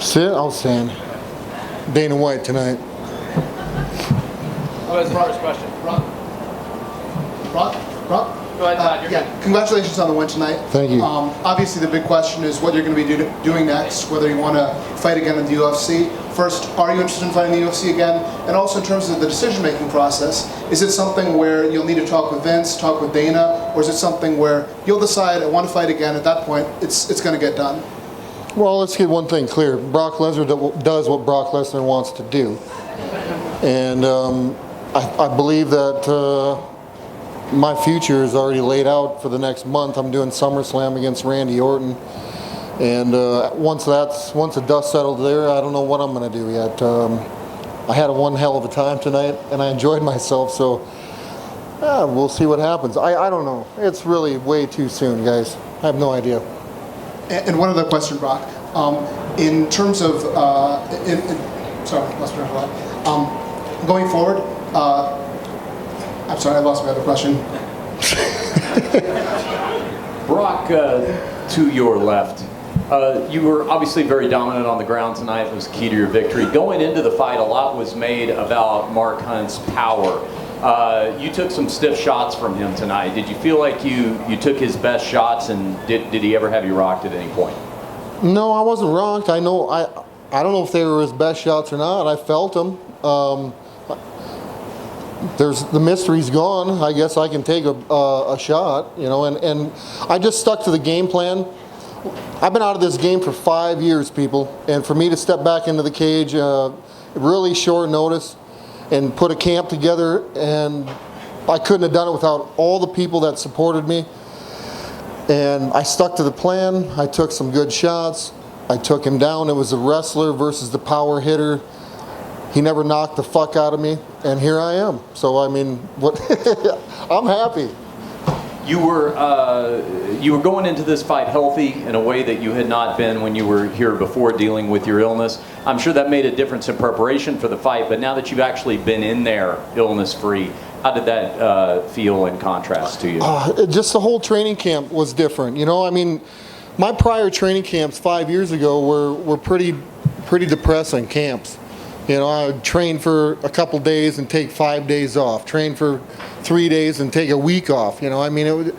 Sit, I'll stand. Dana White tonight. Oh, that's Robert's question. Brock? Go ahead, Todd. You're good. Congratulations on the win tonight. Thank you. Obviously, the big question is what you're going to be doing next, whether you want to fight again in the UFC. First, are you interested in fighting the UFC again? And also in terms of the decision-making process, is it something where you'll need to talk with Vince, talk with Dana, or is it something where you'll decide, I want to fight again, at that point, it's going to get done? Well, let's get one thing clear. Brock Lesnar does what Brock Lesnar wants to do. And I believe that my future is already laid out for the next month. I'm doing SummerSlam against Randy Orton. And once the dust settled there, I don't know what I'm going to do yet. I had one hell of a time tonight, and I enjoyed myself. So we'll see what happens. I don't know. It's really way too soon, guys. I have no idea. And one other question, Brock. In terms of, sorry, lost my thought. Going forward, I'm sorry, I lost my other question. Brock, to your left, you were obviously very dominant on the ground tonight. It was key to your victory. Going into the fight, a lot was made about Mark Hunt's power. You took some stiff shots from him tonight. Did you feel like you took his best shots, and did he ever have you rocked at any point? No, I wasn't rocked. I don't know if they were his best shots or not. I felt them. The mystery's gone. I guess I can take a shot, and I just stuck to the game plan. I've been out of this game for 5 years, people, and for me to step back into the cage, really short notice, and put a camp together, and I couldn't have done it without all the people that supported me. And I stuck to the plan. I took some good shots. I took him down. It was a wrestler versus the power hitter. He never knocked the fuck out of me, and here I am. So I mean, what? I'm happy. You were going into this fight healthy in a way that you had not been when you were here before dealing with your illness. I'm sure that made a difference in preparation for the fight, but now that you've actually been in there illness-free, how did that feel in contrast to you? Just the whole training camp was different. I mean, my prior training camps 5 years ago were pretty depressing camps. I would train for a couple days and take 5 days off. Train for 3 days and take a week off. I mean,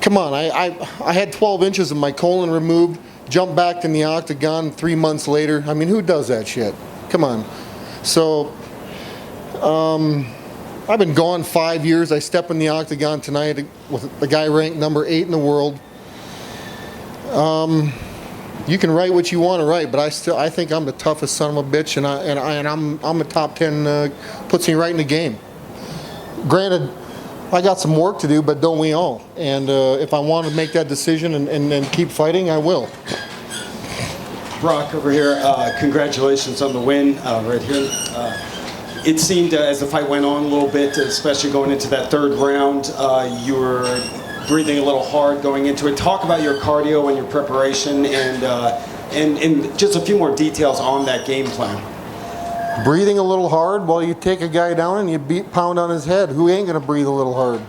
come on. I had 12 inches of my colon removed, jumped back in the octagon 3 months later. I mean, who does that shit? Come on. So, I've been gone 5 years. I step in the octagon tonight with the guy ranked number 8 in the world. You can write what you want to write, but I think I'm the toughest son of a bitch, and I'm a top 10. Puts me right in the game. Granted, I got some work to do, but don't we all? And if I want to make that decision and keep fighting, I will. Brock over here, congratulations on the win right here. It seemed as the fight went on a little bit, especially going into that third round, you were breathing a little hard going into it. Talk about your cardio and your preparation, and just a few more details on that game plan. Breathing a little hard? Well, you take a guy down and you pound on his head. Who ain't gonna breathe a little hard?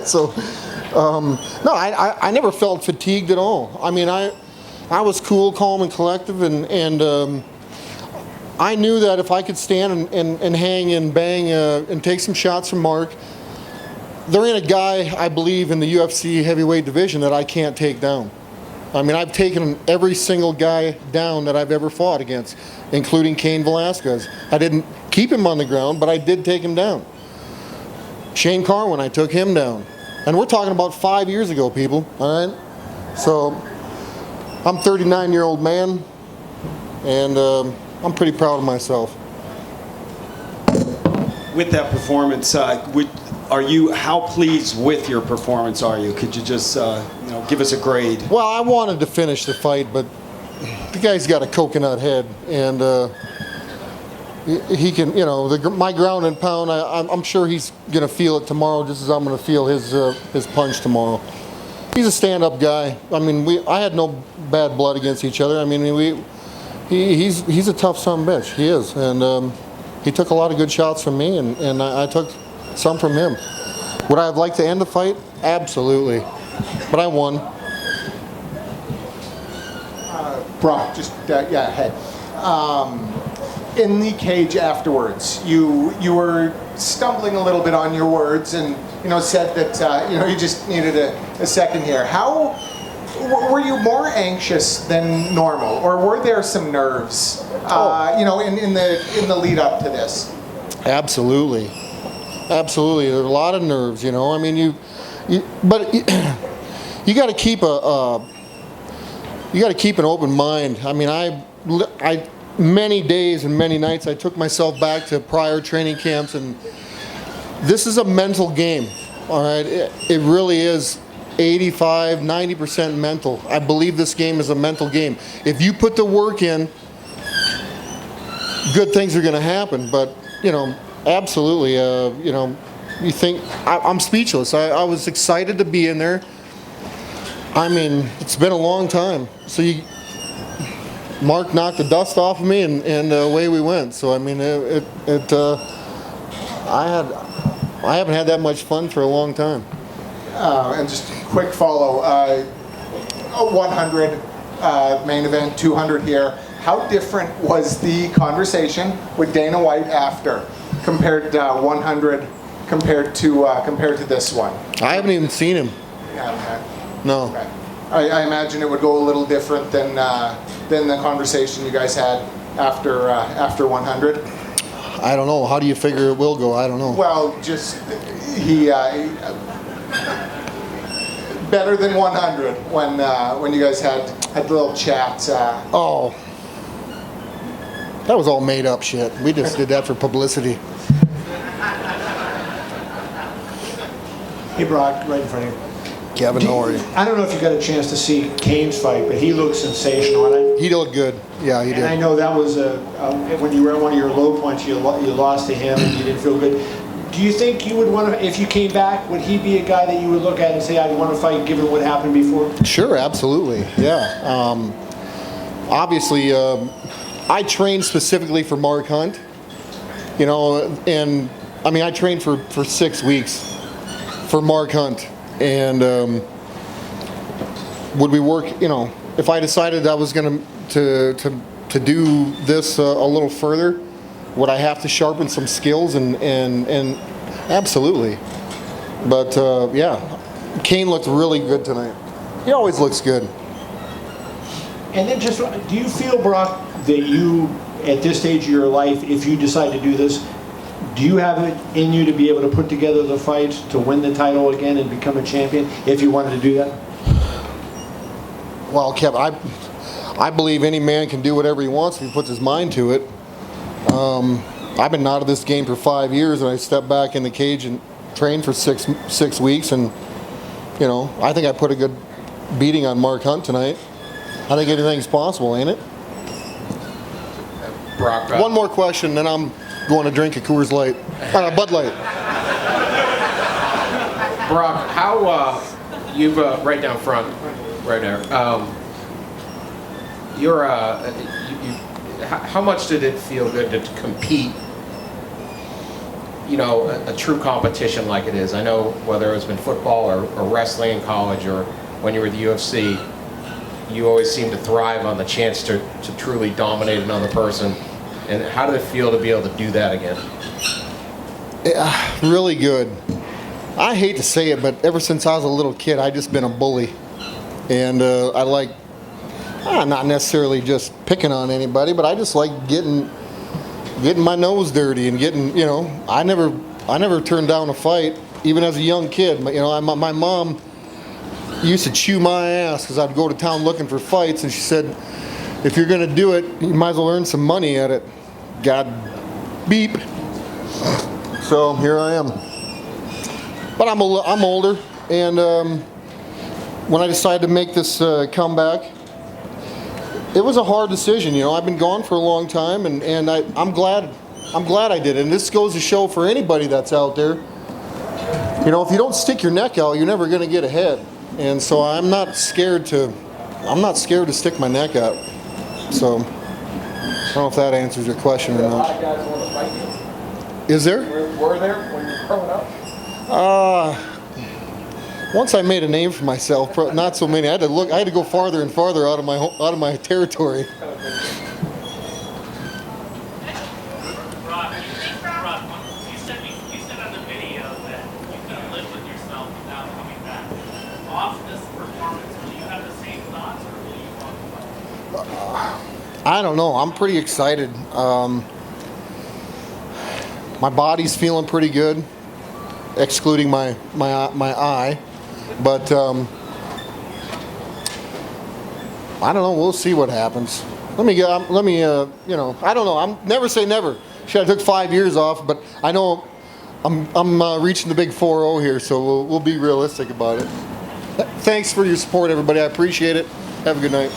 So, no, I never felt fatigued at all. I mean, I was cool, calm, and collective, and I knew that if I could stand and hang and bang and take some shots from Mark, there ain't a guy, I believe, in the UFC heavyweight division that I can't take down. I mean, I've taken every single guy down that I've ever fought against, including Cain Velasquez. I didn't keep him on the ground, but I did take him down. Shane Carwin, I took him down. And we're talking about 5 years ago, people, all right? So, I'm a 39-year-old man, and I'm pretty proud of myself. With that performance, how pleased with your performance are you? Could you just give us a grade? Well, I wanted to finish the fight, but the guy's got a coconut head, and he can, my ground and pound. I'm sure he's gonna feel it tomorrow, just as I'm gonna feel his punch tomorrow. He's a stand-up guy. I mean, I had no bad blood against each other. I mean, he's a tough son of a bitch. He is, and he took a lot of good shots from me, and I took some from him. Would I have liked to end the fight? Absolutely. But I won. Brock, just yeah, head. In the cage afterwards, you were stumbling a little bit on your words, and said that you just needed a second here. How were you more anxious than normal, or were there some nerves? In the lead up to this. Absolutely. There's a lot of nerves. I mean, but you got to keep an open mind. I mean, I many days and many nights I took myself back to prior training camps, and this is a mental game. All right, it really is 85-90% mental. I believe this game is a mental game. If you put the work in, good things are going to happen. But absolutely, you think I'm speechless. I was excited to be in there. I mean, it's been a long time. So Mark knocked the dust off of me, and away we went. So I mean, I haven't had that much fun for a long time. And just a quick follow. 100 main event, 200 here. How different was the conversation with Dana White after, compared to 100, compared to this one? I haven't even seen him. Yeah. No. Okay. I imagine it would go a little different than the conversation you guys had after 100. I don't know. How do you figure it will go? I don't know. Well, just he better than 100 when you guys had the little chat. Oh, that was all made up shit. We just did that for publicity. Hey, Brock, right in front of you. Kevin, how are you? I don't know if you got a chance to see Kane's fight, but he looked sensational. And He looked good. Yeah, he did. I know that was when you were at one of your low points, you lost to him and you didn't feel good. Do you think you would want to, if you came back, would he be a guy that you would look at and say, I'd want to fight given what happened before? Sure, absolutely. Yeah. Obviously, I trained specifically for Mark Hunt, and I mean, I trained for 6 weeks for Mark Hunt. And would we work? If I decided I was going to do this a little further, would I have to sharpen some skills? And absolutely. But yeah, Kane looked really good tonight. He always looks good. And then just, do you feel, Brock, that you, at this stage of your life, if you decide to do this, do you have it in you to be able to put together the fight to win the title again and become a champion if you wanted to do that? Well, Kev, I believe any man can do whatever he wants if he puts his mind to it. I've been out of this game for 5 years, and I stepped back in the cage and trained for six weeks, and I think I put a good beating on Mark Hunt tonight. I think anything's possible, ain't it? Brock. One more question, then I'm going to drink a Coors Light, Bud Light. Brock, how you've right down front, right there. How much did it feel good to compete? A true competition like it is. I know whether it's been football or wrestling in college or when you were at the UFC, you always seem to thrive on the chance to truly dominate another person. And how did it feel to be able to do that again? Really good. I hate to say it, but ever since I was a little kid, I just been a bully. And I like, not necessarily just picking on anybody, but I just like getting my nose dirty and getting, I never turned down a fight, even as a young kid. My mom used to chew my ass because I'd go to town looking for fights, and she said, if you're going to do it, you might as well earn some money at it. God, beep. So here I am. But I'm older, and when I decided to make this comeback, it was a hard decision. I've been gone for a long time, and I'm glad I did it. And this goes to show for anybody that's out there, if you don't stick your neck out, you're never going to get ahead. And so I'm not scared to stick my neck out. So I don't know if that answers your question or not. A lot of guys want to fight you. Is there? Were there when you were growing up? Once I made a name for myself, not so many. I had to go farther and farther out of my territory. Brock, you said on the video that you couldn't live with yourself without coming back. Off this performance, will you have the same thoughts, or will you walk away? I don't know. I'm pretty excited. My body's feeling pretty good, excluding my eye. But I don't know. We'll see what happens. I don't know. I'm never say never. Shit, I took 5 years off, but I know I'm reaching the big 4-0 here, so we'll be realistic about it. Thanks for your support, everybody. I appreciate it. Have a good night.